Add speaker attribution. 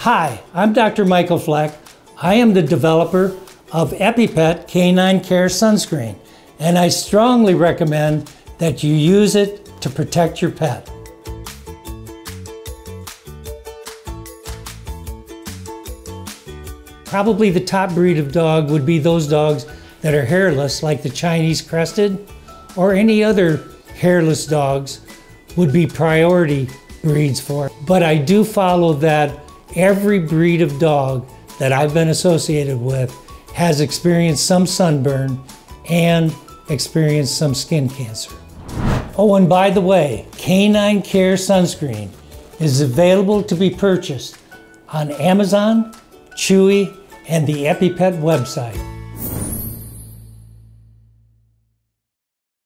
Speaker 1: Hi, I'm Dr. Michael Fleck. I am the developer of Epi Pet K Care Sunscreen, and I strongly recommend that you use it to protect your pet. Probably the top breed of dog would be those dogs that are hairless, like the Chinese crested, or any other hairless dogs would be priority breeds for it. But I do follow that every breed of dog that I've been associated with has experienced some sunburn and experienced some skin cancer. Oh, and by the way, K Care Sunscreen is available to be purchased on Amazon, Chewy, and the Epi Pet website.